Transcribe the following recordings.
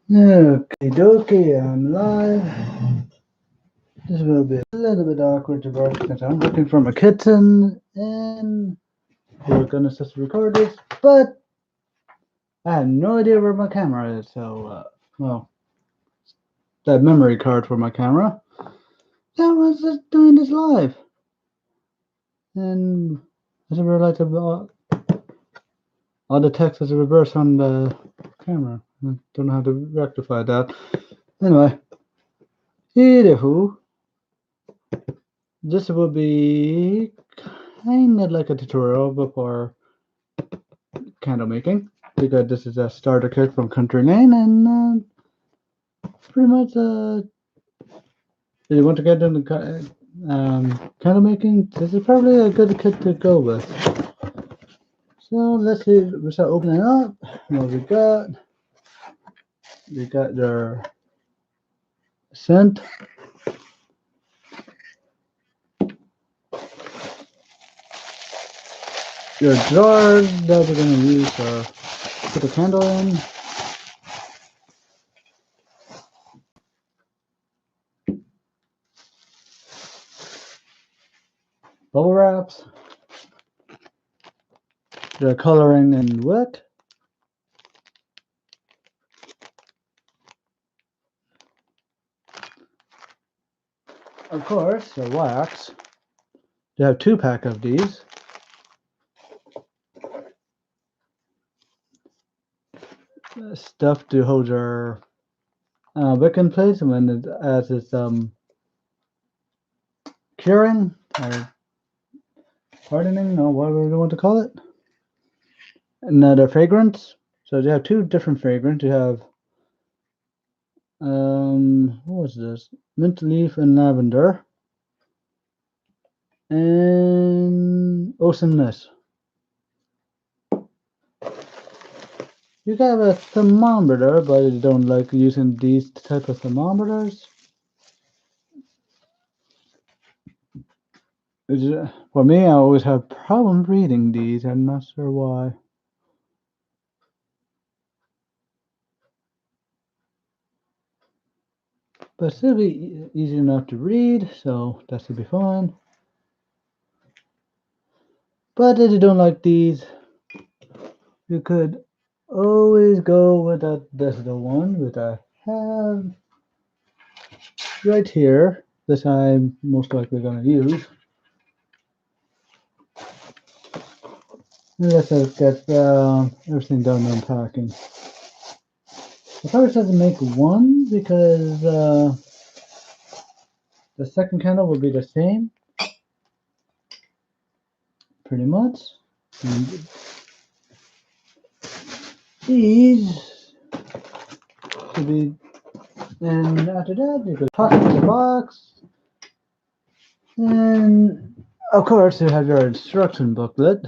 Okay, dokie, I'm live. This will be a little bit awkward to work because I'm working from a kitchen and we're gonna just record this, but I have no idea where my camera is, so, well, that memory card for my camera. I was just doing this live. And I just realized all the text is reversed on the camera. I don't know how to rectify that. Anyway, anywho. This will be kind of like a tutorial before candle making because this is a starter kit from Country Lane and pretty much if you want to get into candle making, this is probably a good kit to go with. So let's see, we start opening up. What we got? We got your scent. Your jars that we're going to use to put the candle in. Bubble wraps. The coloring and wet. Of course, the wax. You have 2-pack of these. Stuff to hold your wick in place when it as it's curing or hardening or whatever you want to call it. Another fragrance. So you have 2 different fragrances. You have what was this? Mint leaf and lavender. And ocean mist. You got a thermometer, but you don't like using these type of thermometers. For me, I always have problem reading these. I'm not sure why. But still be easy enough to read, so that should be fine. But if you don't like these, you could always go with this is the one that I have right here. This I'm most likely going to use. Let's just get everything done unpacking. I probably have to make one because the second candle will be the same, pretty much. And these should be, and after that you could toss it in the box. And of course you have your instruction booklet.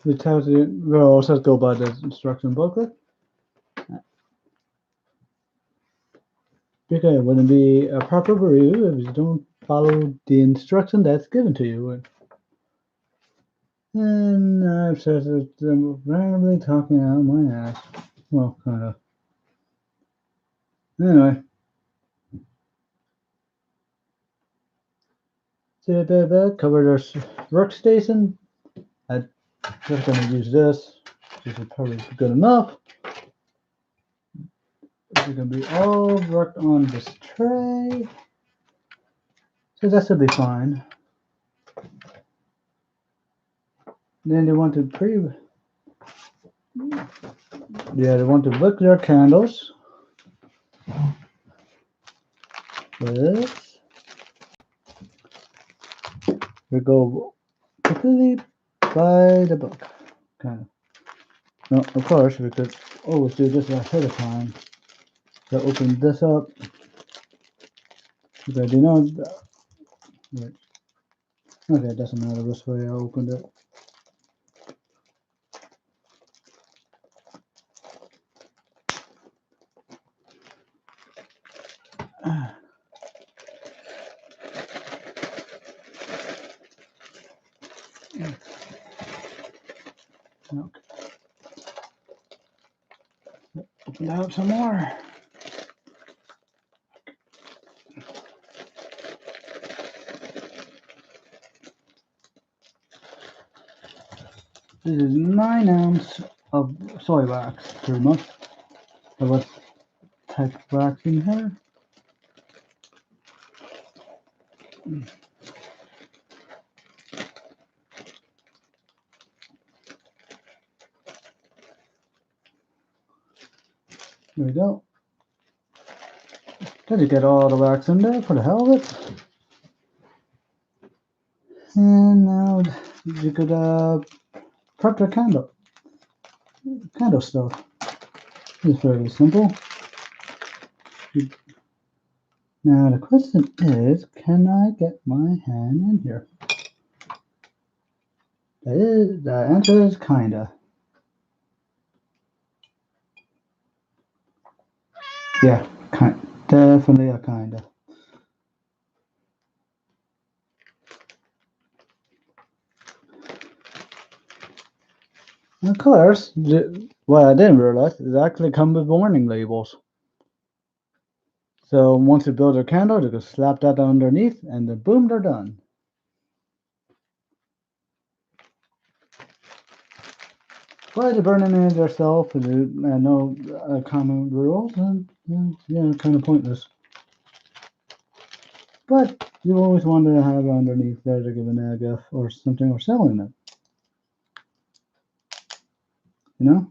Which tells you, we'll also go by the instruction booklet. Because it wouldn't be a proper review if you don't follow the instruction that's given to you. And I've said I'm randomly talking out my ass. Well, kind of. Anyway. So that covered our workstation. I'm just going to use this. This is probably good enough. It's going to be all worked on this tray. So that should be fine. Then you want to they want to wick their candles. This. We go completely by the book. Kind of. No, of course, we could always do this ahead of time. So open this up. Because you know, wait. Okay, it doesn't matter which way I opened it. Okay. And out some more. This is 9 ounces of soy wax, pretty much. So let's type wax in here. There we go. Did you get all the wax in there for the hell of it? And now you could prep your candle stuff. It's very simple. Now the question is, can I get my hand in here? The answer is kinda. Yeah, definitely a kinda. Of course, what I didn't realize is it actually come with warning labels. So once you build a candle, you can slap that underneath, and then boom, they're done. But you're burning it yourself, and no common rules, and yeah, kind of pointless. But you always wanted to have it underneath there to give an egg or something, or selling it. You know?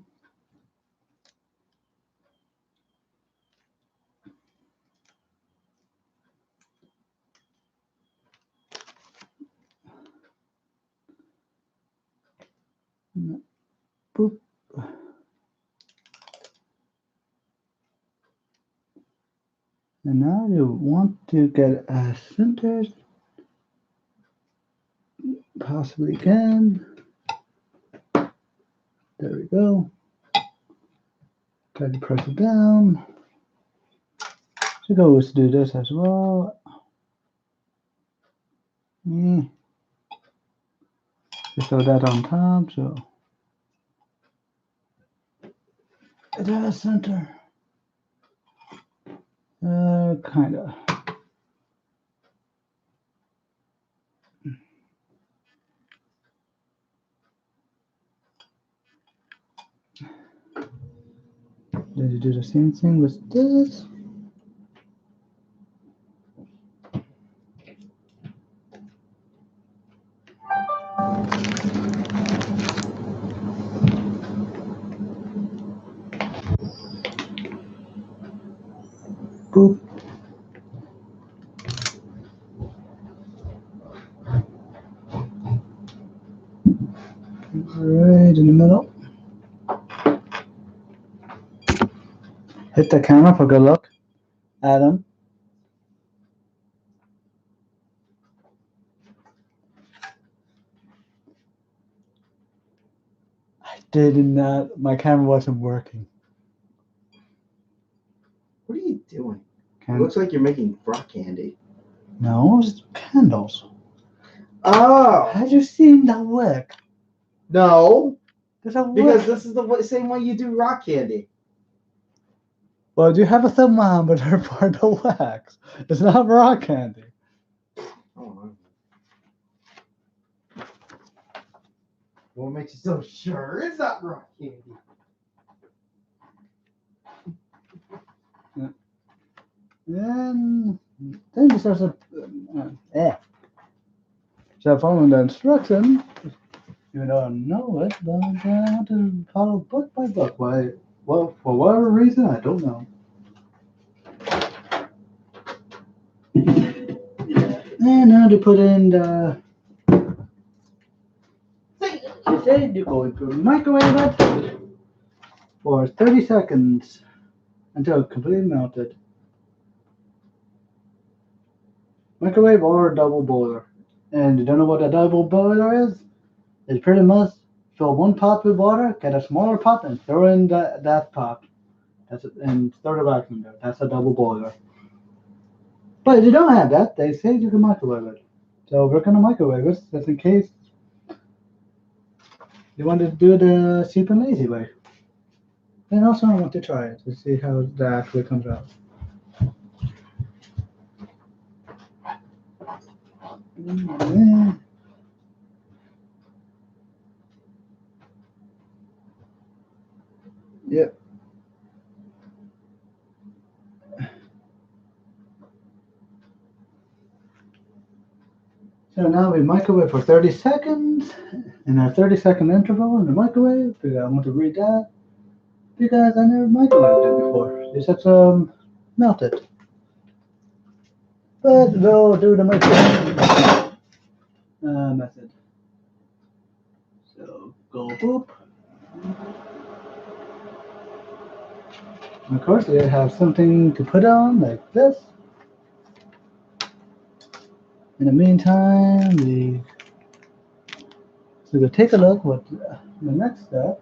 Boop. And now you want to get a center, possibly can. There we go. Try to press it down. You could always do this as well. Just throw that on top, so it has center. Kinda. Then you do the same thing with this. Boop. Right in the middle. Hit the camera for good luck. Adam. I did not. My camera wasn't working. What are you doing? It looks like you're making rock candy. No, it's candles. Oh! Have you seen the wick? No. There's a wick. Because this is the same way you do rock candy. Well, you have a thermometer for the wax. It's not rock candy. Oh, what makes you so sure it's not rock candy? And then you start to So following the instruction, you don't know it, but I have to follow book by book. Why? Well, for whatever reason, I don't know. And now to put in the. You said you're going to microwave it for 30 seconds until it's completely melted. Microwave or double boiler. And you don't know what a double boiler is? It's pretty much fill one pot with water, get a smaller pot, and throw in that pot. And throw the wax in there. That's a double boiler. But if you don't have that, they say you can microwave it. So we're gonna microwave it just in case you want to do the cheap and lazy way. And also I want to try it to see how that actually comes out. Yep. So now we microwave for 30 seconds in a 30-second interval in the microwave because I want to read that because I never microwaved it before. You just have to melt it. But we'll do the microwave method. So go boop. And of course, you have something to put on like this. In the meantime, we'll take a look what the next step.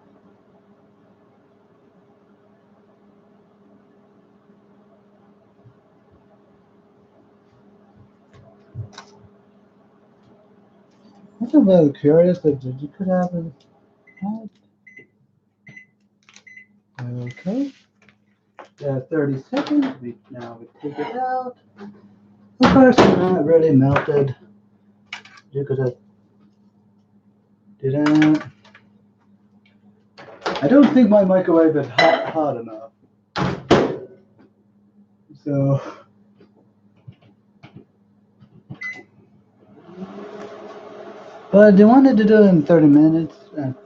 I'm very curious that you could have a okay. 30 seconds. Now we take it out. Of course, it's not really melted. You could have did that. I don't think my microwave is hot enough. So, but they wanted to do it in 30 minutes,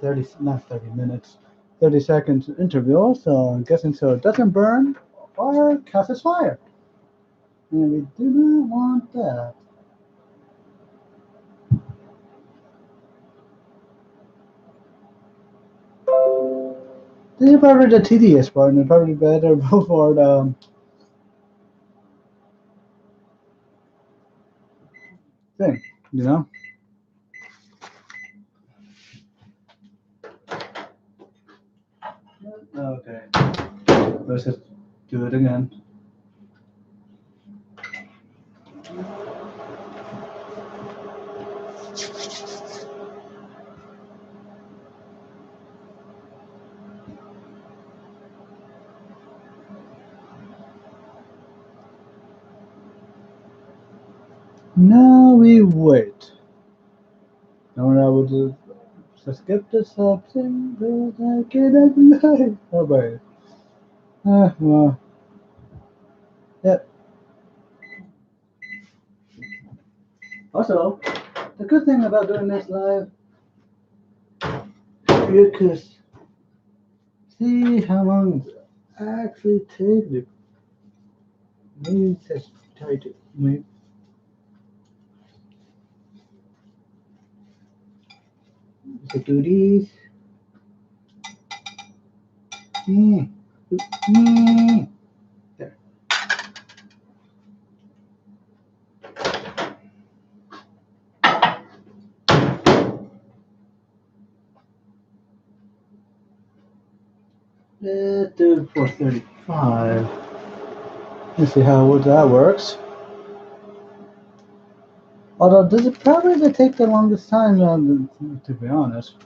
30 not 30 minutes, 30 seconds interval. So I'm guessing so it doesn't burn or catches fire, and we do not want that. This is probably the tedious part, and probably better for the thing, you know. Okay, let's just do it again. Now we wait. Now I would just skip this something that I cannot lie. Oh boy. Well, yep. Also, the good thing about doing this live, you could see how long it actually takes. Let me just try to make to do these. Mm, There. Let's do 435. Let's see how that works. Although this is probably going to take the longest time, to be honest.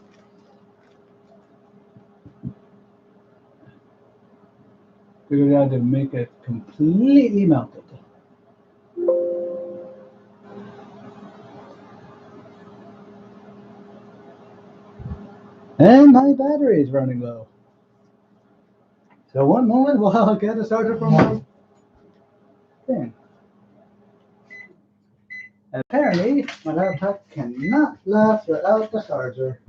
Because we had to make it completely melted. And my battery is running low. So one moment while I get it started from my thing. Apparently, my laptop cannot last without the charger.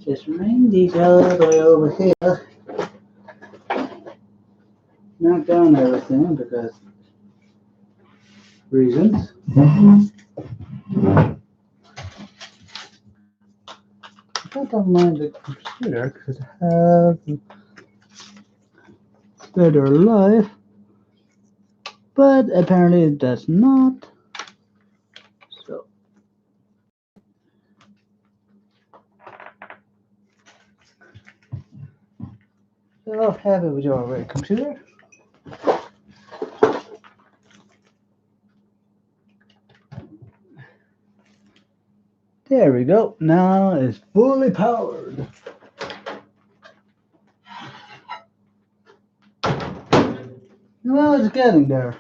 this main detail all the way over here. Knock down everything because reasons. I don't mind the computer could have better life, but apparently it does not. So have it with your red computer. There we go. Now it's fully powered. Well, it's getting there.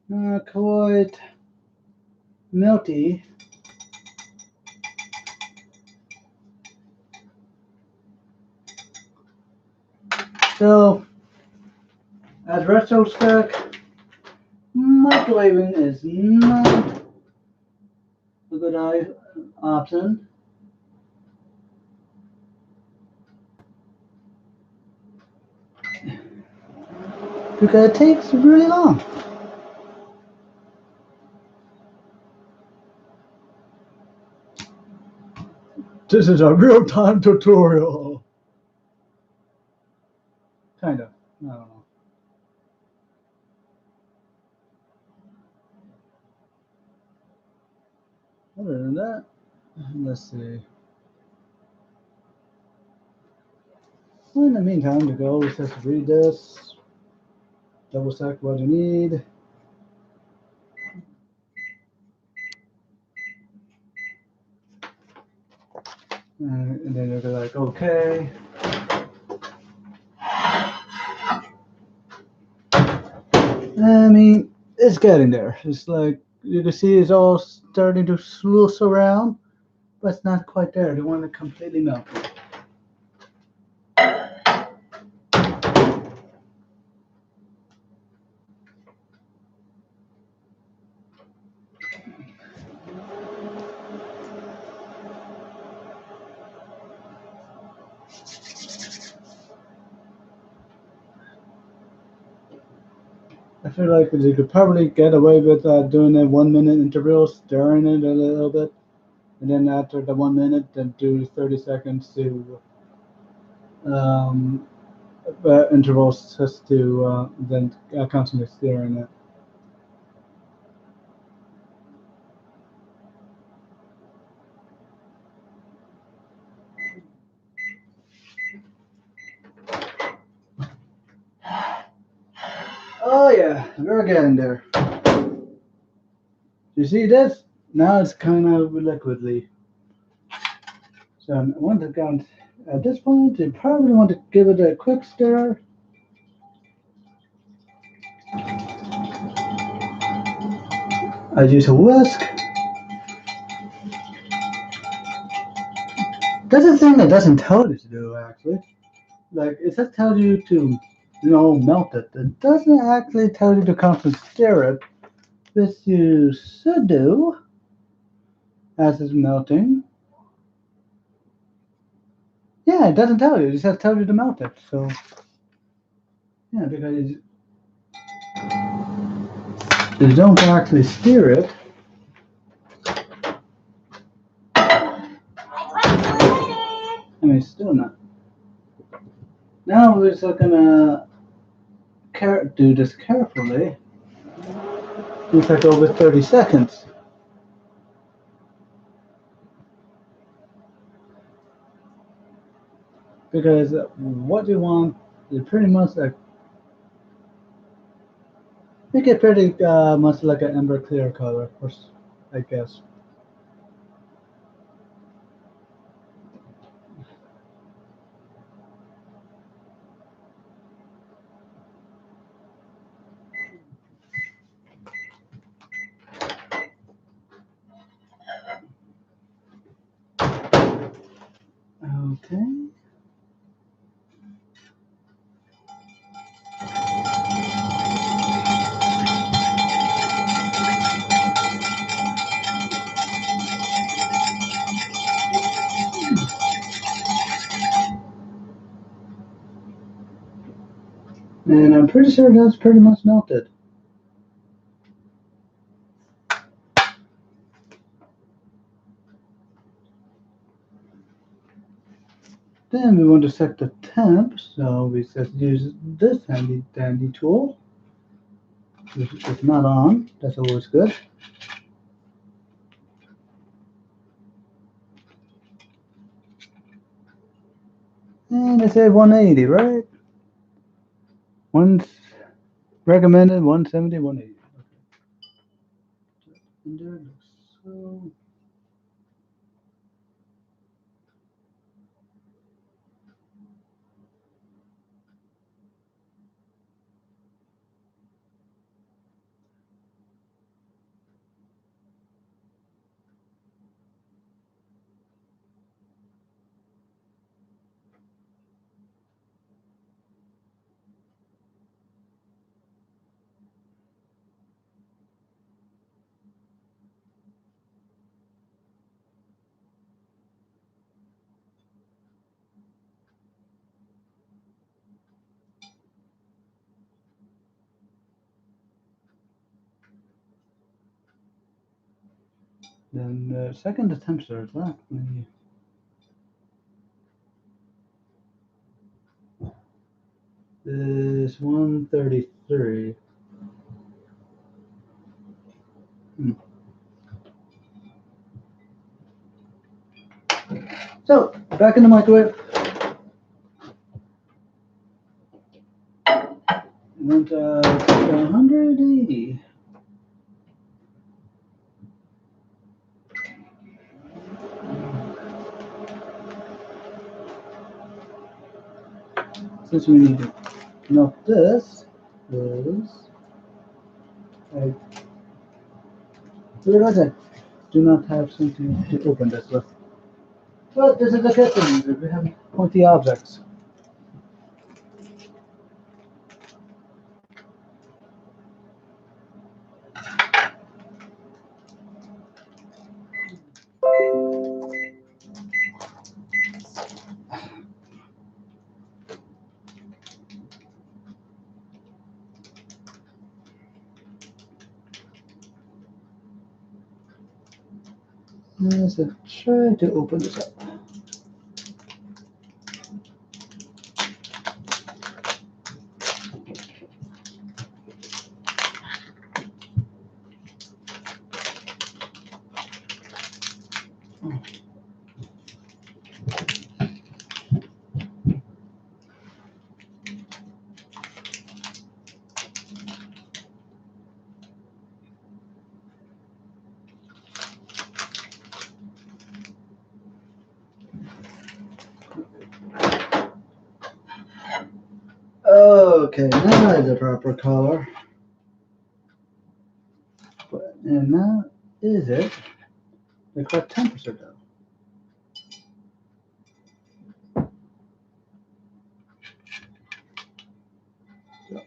Not quite melty. So, as retrospect, microwaving is not a good option. Because it takes really long. This is a real-time tutorial. Kind of. I don't know. Other than that, let's see. Well, in the meantime, the goal is just to read this, double check what you need. And then you're like, okay. I mean, it's getting there. It's like, you can see it's all starting to sluice around, but it's not quite there. They want to completely melt. I feel like you could probably get away with doing a 1 minute interval, stirring it a little bit, and then after the 1 minute, then do 30 seconds to intervals just to then constantly stirring it. Oh yeah, we're getting there. You see this? Now it's kind of liquidly. So I want to count at this point. You probably want to give it a quick stir. I use a whisk. That's the thing that doesn't tell you to do actually. Like it just tells you to, melt it. It doesn't actually tell you to constantly stir it, which you should do as it's melting. Yeah, it doesn't tell you. It just tells you to melt it. So yeah, because you don't actually stir it. I mean, still not. Now we're just gonna do this carefully. It's like over 30 seconds. Because what you want is pretty much like, make it pretty much like an amber clear color, of course, I guess. Okay. And I'm pretty sure that's pretty much melted. Then we want to set the temp, so we just use this handy dandy tool. Which is not on, that's always good. And I say 180, right? One recommended 170, 180. Okay. And there it looks so. Then the second attempt is that. Maybe. This 133. So, back in the microwave. Went 180. Since we need to note this is I realize I do not have something to open this with. But this is the kitchen. We have pointy objects. Let's try to open this up. Okay, now is the proper color. And now is it the correct temperature though? So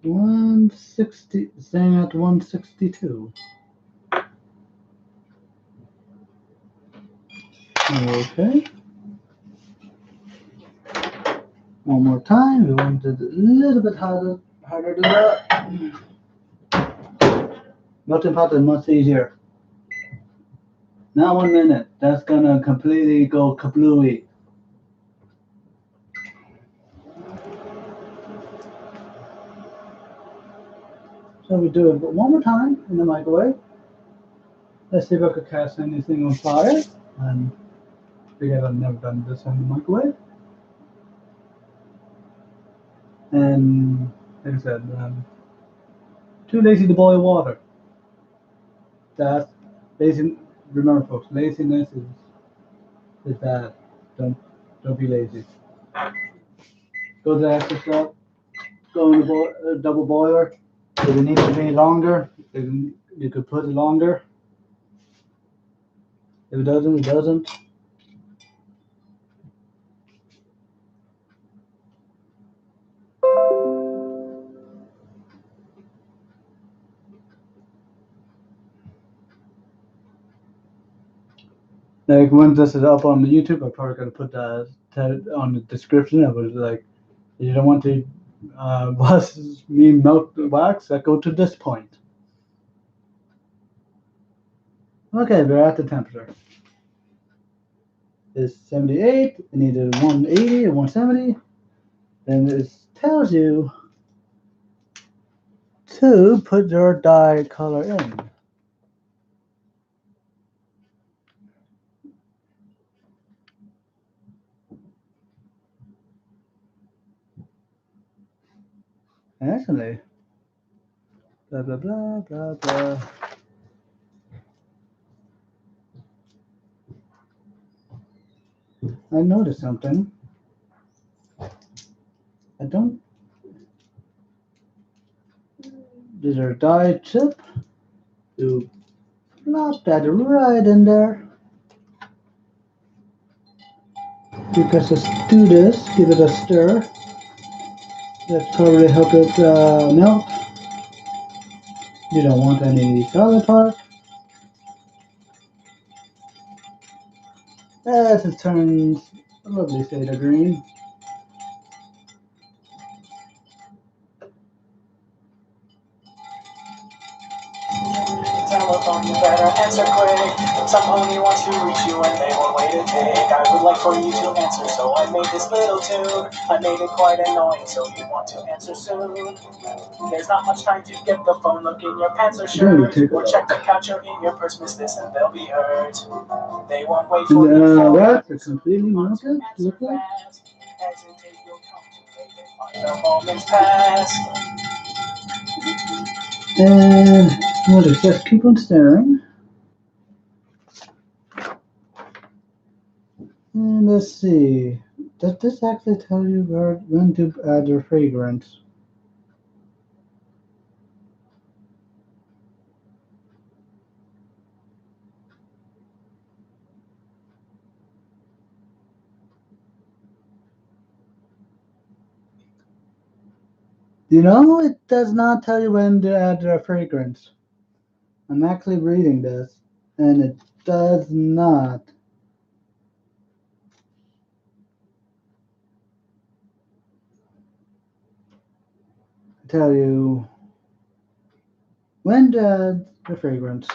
160, staying at 162. Okay. One more time. We want it a little bit harder than that. Melting pot is much easier. Now 1 minute. That's gonna completely go kablooey. So we do it one more time in the microwave. Let's see if I could catch anything on fire. And because I've never done this in the microwave. And like I said, too lazy to boil water. That's lazy. Remember, folks, laziness is bad. Don't be lazy. Go to the extra step. Go in the double boiler. If it needs to be longer, you could put it longer. If it doesn't, it doesn't. Like when this is up on the YouTube, I'm probably gonna put that on the description. I was like, you don't want to watch me melt the wax. I go to this point. Okay, we're at the temperature. It's 78. It needed 180 or 170. Then it tells you to put your dye color in. Actually, blah blah blah blah blah. I noticed something. I don't. There's a dye chip. You plop that right in there. Because let's do this. Give it a stir. That probably help it melt. You don't want any solid part. As it turns a lovely shade of green. Telephone, you better answer quick. Some pony wants to reach you and they won't wait a tick. I would like for you to answer, so I made this little tune. I made it quite annoying, so you want to answer soon. There's not much time to get the phone, look in your pants or shirt. Or check the couch or in your purse, miss this and they'll be hurt. They won't wait for you to That's a completely melted. Look like. hesitate, you'll come too late and find the moments pass. And we'll just keep on staring. And let's see. Does this actually tell you when to add your fragrance? You know, it does not tell you when to add your fragrance. I'm actually reading this, and it does not tell you when to add the fragrance.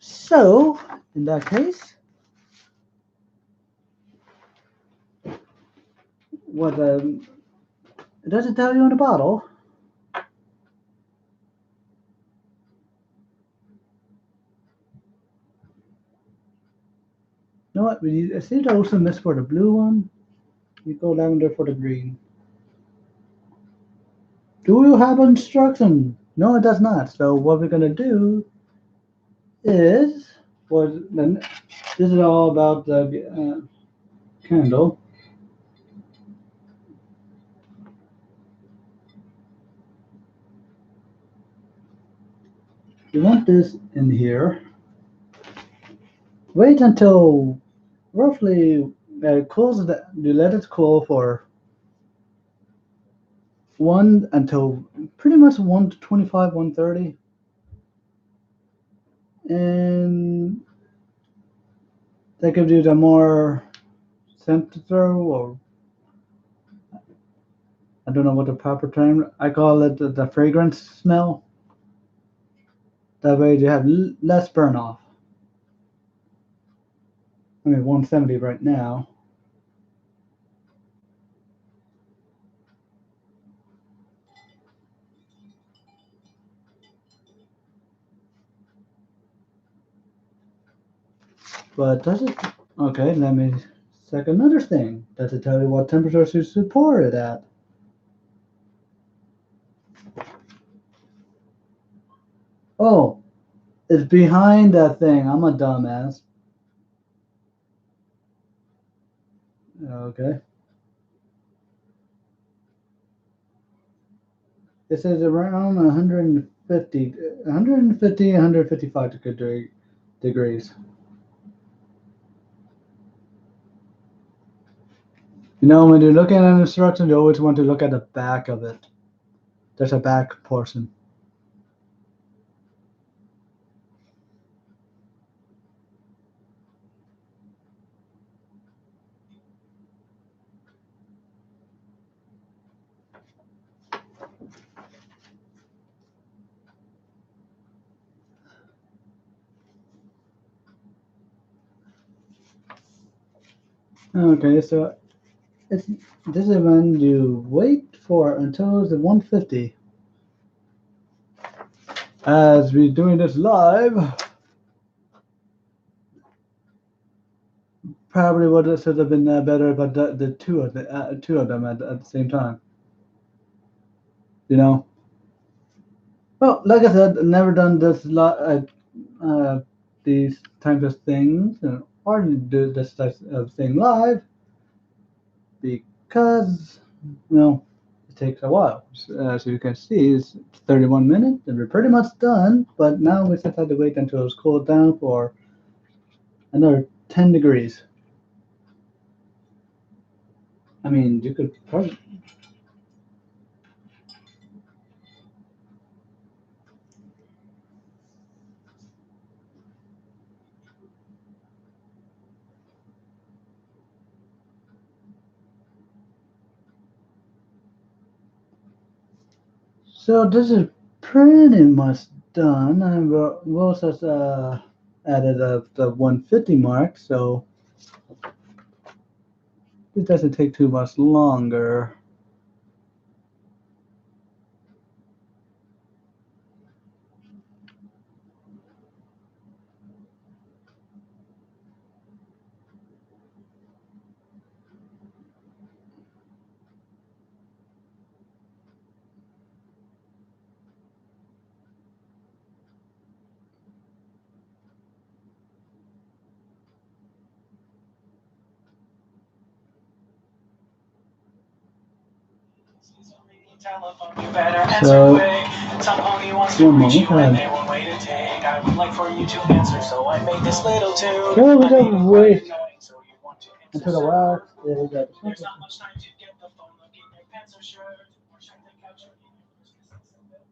So, in that case, what it doesn't tell you on the bottle. You know what? I see the also miss for the blue one. You go lavender for the green. Do you have instruction? No, it does not. So what we're gonna do is, well, then this is all about the candle. You want this in here. Wait until roughly it cools. You let it cool for one until pretty much 125, 130, and that gives you the more scent to throw, or I don't know what the proper term. I call it the fragrance smell. That way you have less burn off. I mean 170 right now. But does it? Okay, let me check another thing. Does it tell you what temperature you should pour it at? Oh, it's behind that thing. I'm a dumbass. Okay. It says around 150, 150, 155 degrees. You know, when you're looking at an instruction, you always want to look at the back of it. There's a back portion. Okay, so it's, this is when you wait for until the 150. As we're doing this live, probably would have been better, but the two of them at the same time. You know. Well, like I said, never done these types of things, or do this type of thing live because it takes a while. As you can see, it's 31 minutes, and we're pretty much done. But now we just have to wait until it's cooled down for another 10 degrees. I mean, you could probably. So this is pretty much done, and we'll just added the 150 mark, so it doesn't take too much longer. Telephone, you better answer So, quick. Some pony wants to one reach you and moment. they won't wait a tick. I would like for you to answer, so I made this little tune. So we I just made it quite wait annoying, so you want to answer until the soon. wax is at There's not much time to get the phone, look in your pants or shirt, or check the couch or in your Christmas outfit.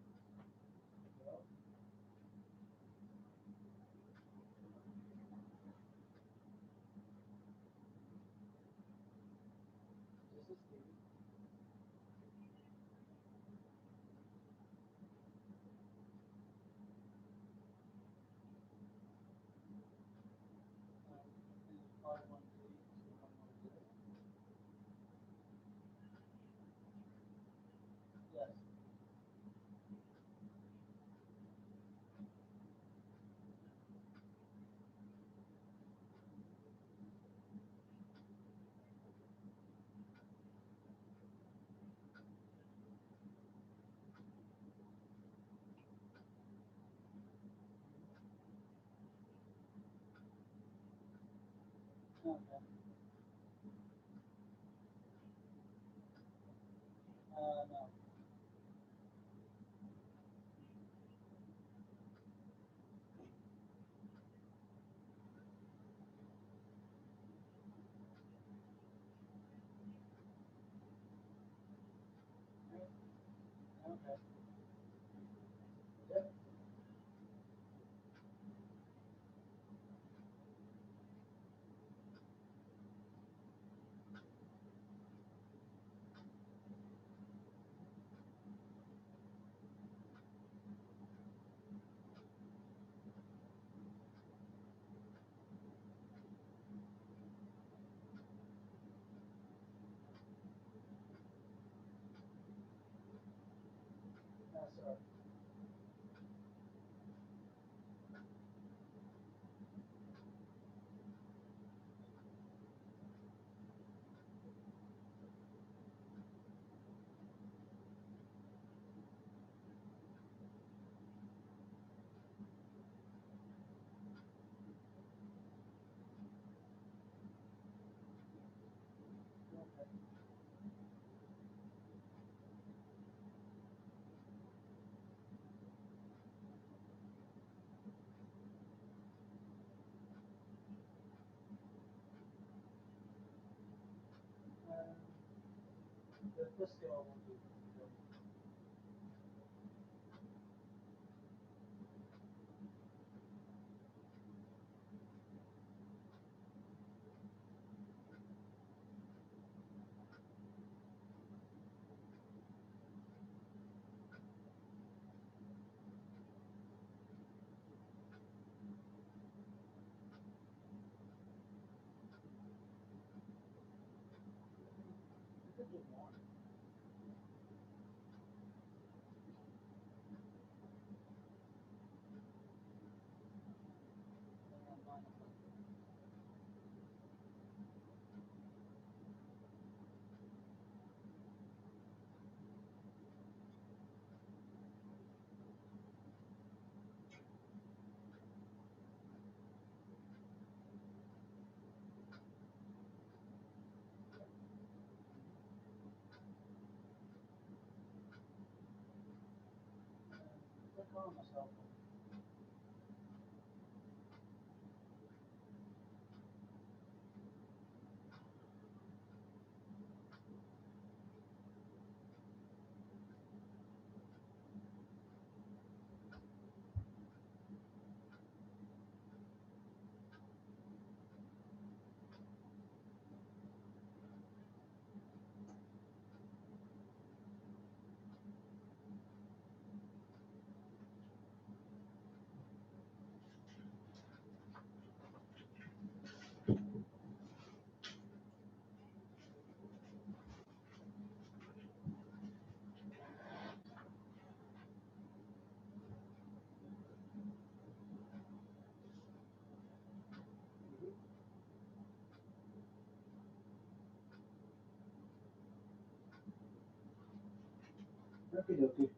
Okie dokie.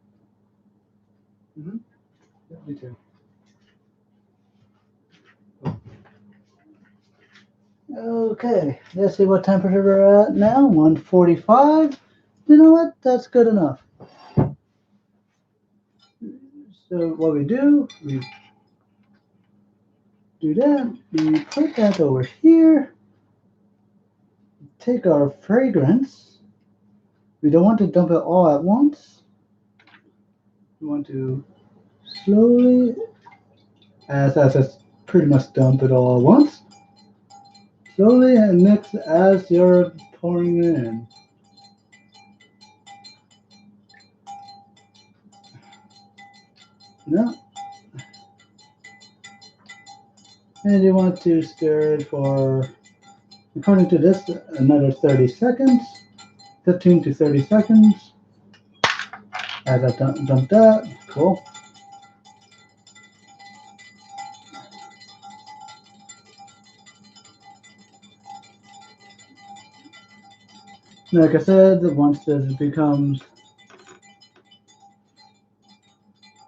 Mm-hmm. Yeah, me too. Okay, let's see what temperature we're at now. 145. You know what? That's good enough. So what we do that. We put that over here. Take our fragrance. We don't want to dump it all at once. We want to slowly, as pretty much dump it all at once. Slowly and mix as you're pouring it in. No. And you want to stir it for, according to this, another 30 seconds, 15 to 30 seconds. As I dump that, cool. Like I said, once this becomes,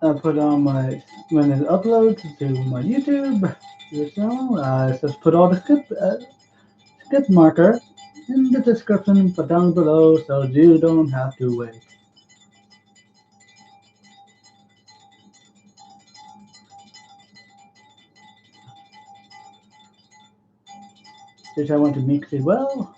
I put on when it uploads to my YouTube channel, it says put all the skip marker in the description, but down below, so you don't have to wait. Which I want to mix it well.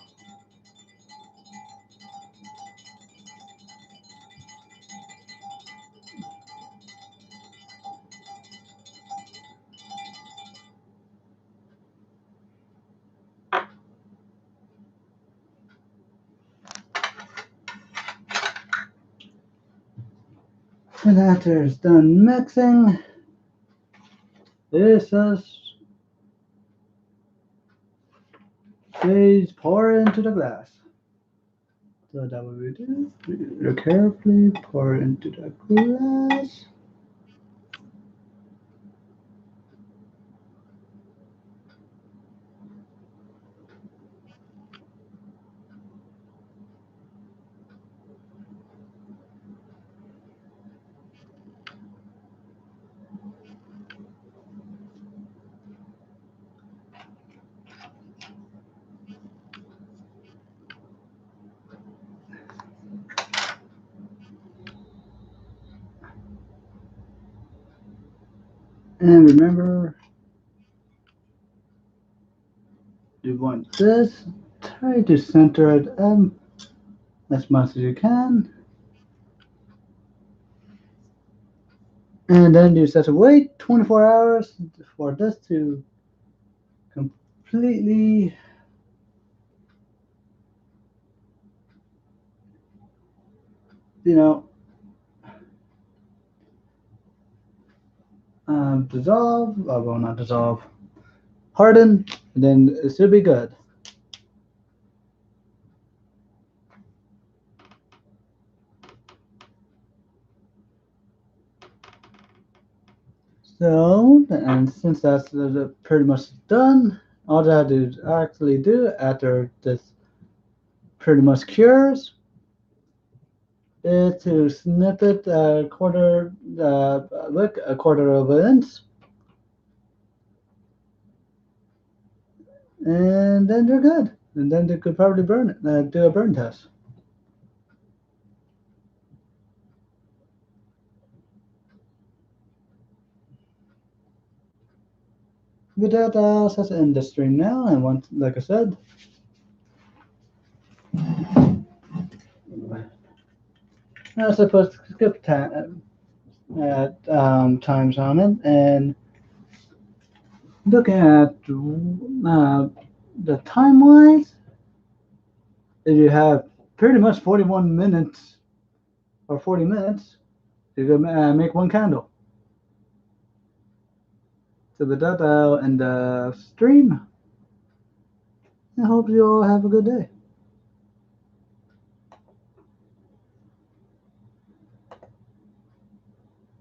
And after it's done mixing, this is please pour into the glass. So that what we do. We carefully pour into the glass. And remember, you want this, try to center it as much as you can. And then you just have to wait 24 hours for this to completely dissolve, well, not dissolve, harden, and then it should be good. So, and since that's pretty much done, all I have to actually do after this pretty much cures is to snip it look, a quarter of an inch, and then you're good. And then you could probably burn it, do a burn test. With that, let's end the stream now. And once, like I said, I'm supposed to skip times on it, and looking at the time wise, if you have pretty much 41 minutes or 40 minutes, you can make one candle. So with that, I'll end the stream. I hope you all have a good day.